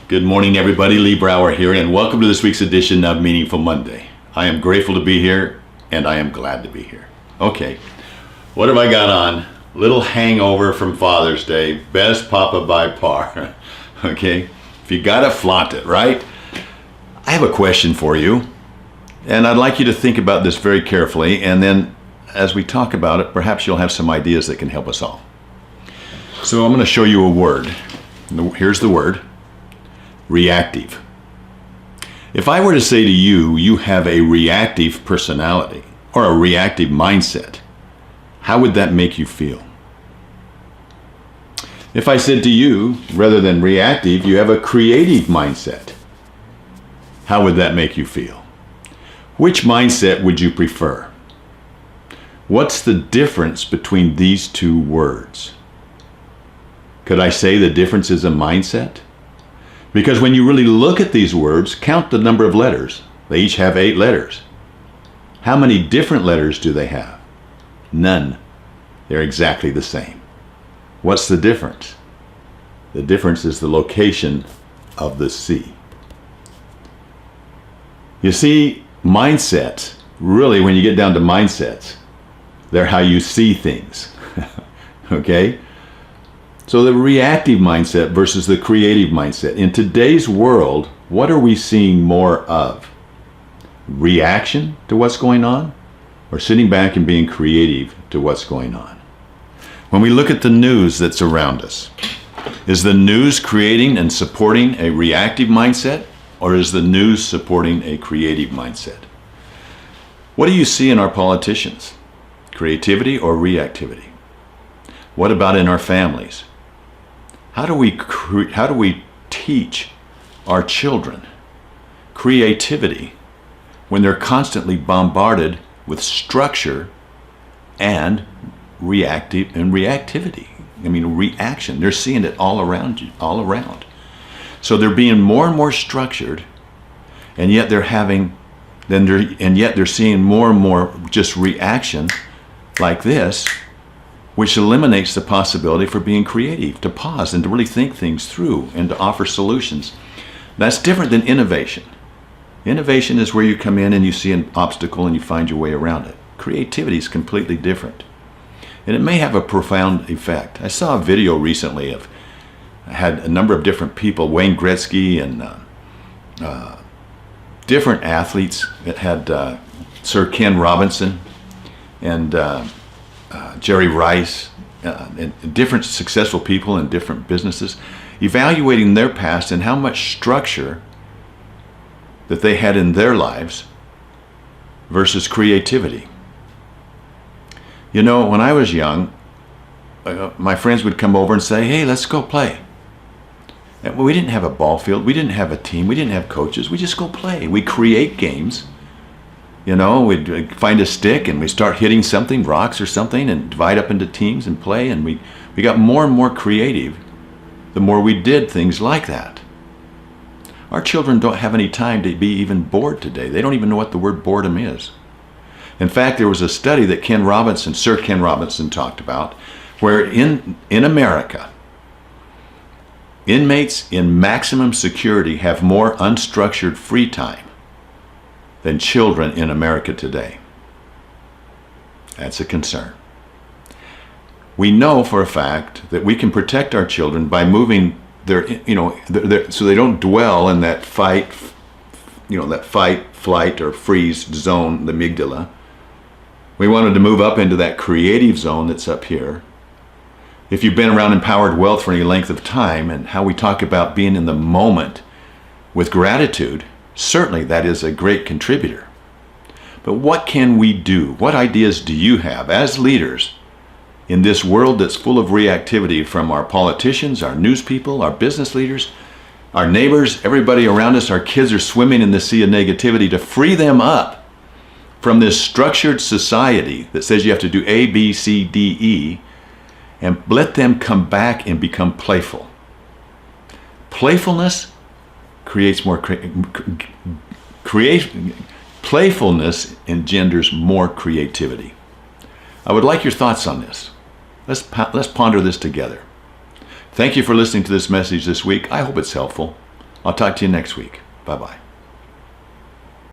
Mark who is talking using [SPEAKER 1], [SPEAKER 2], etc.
[SPEAKER 1] Good morning, everybody. Lee Brower here, and welcome to this week's edition of Meaningful Monday. I am grateful to be here, and I am glad to be here. Okay, what have I got on? Little hangover from Father's Day. Best papa by par. Okay, if you got to flaunt it, right? I have a question for you, and I'd like you to think about this very carefully, and then as we talk about it, perhaps you'll have some ideas that can help us all. So I'm going to show you a word. Here's the word. Reactive. If I were to say to you, you have a reactive personality or a reactive mindset, how would that make you feel? If I said to you, rather than reactive, you have a creative mindset, how would that make you feel? Which mindset would you prefer? What's the difference between these two words? Could I say the difference is a mindset? Because when you really look at these words, count the number of letters. They each have 8 letters. How many different letters do they have? None. They're exactly the same. What's the difference? The difference is the location of the C. You see, mindsets, really when you get down to mindsets, they're how you see things. Okay? So the reactive mindset versus the creative mindset. In today's world, what are we seeing more of? Reaction to what's going on, or sitting back and being creative to what's going on? When we look at the news that's around us, is the news creating and supporting a reactive mindset, or is the news supporting a creative mindset? What do you see in our politicians? Creativity or reactivity? What about in our families? How do we teach our children creativity when they're constantly bombarded with structure and reactivity? I mean, reaction. They're seeing it all around you, all around. So they're being more and more structured, and yet they're seeing more and more just reaction like this, which eliminates the possibility for being creative, to pause and to really think things through and to offer solutions. That's different than innovation. Innovation is where you come in and you see an obstacle and you find your way around it. Creativity is completely different. And it may have a profound effect. I saw a video recently had a number of different people, Wayne Gretzky and different athletes. It had Sir Ken Robinson and Jerry Rice, and different successful people in different businesses, evaluating their past and how much structure that they had in their lives versus creativity. You know, when I was young, my friends would come over and say, "Hey, let's go play." And we didn't have a ball field, we didn't have a team, we didn't have coaches, we just go play. We create games. You know, we'd find a stick and we'd start hitting something, rocks or something, and divide up into teams and play. And we got more and more creative the more we did things like that. Our children don't have any time to be even bored today. They don't even know what the word boredom is. In fact, there was a study that Sir Ken Robinson talked about, where in America, inmates in maximum security have more unstructured free time than children in America today. That's a concern. We know for a fact that we can protect our children by moving so they don't dwell in that fight, flight, or freeze zone, the amygdala. We wanted to move up into that creative zone that's up here. If you've been around empowered wealth for any length of time and how we talk about being in the moment with gratitude, certainly that is a great contributor. But what can we do? What ideas do you have as leaders in this world that's full of reactivity from our politicians, our news people, our business leaders, our neighbors, everybody around us? Our kids are swimming in the sea of negativity, to free them up from this structured society that says you have to do A, B, C, D, E, and let them come back and become playful. Playfulness creates more playfulness engenders more creativity. I would like your thoughts on this. Let's ponder this together. Thank you for listening to this message this week. I hope it's helpful. I'll talk to you next week. Bye-bye.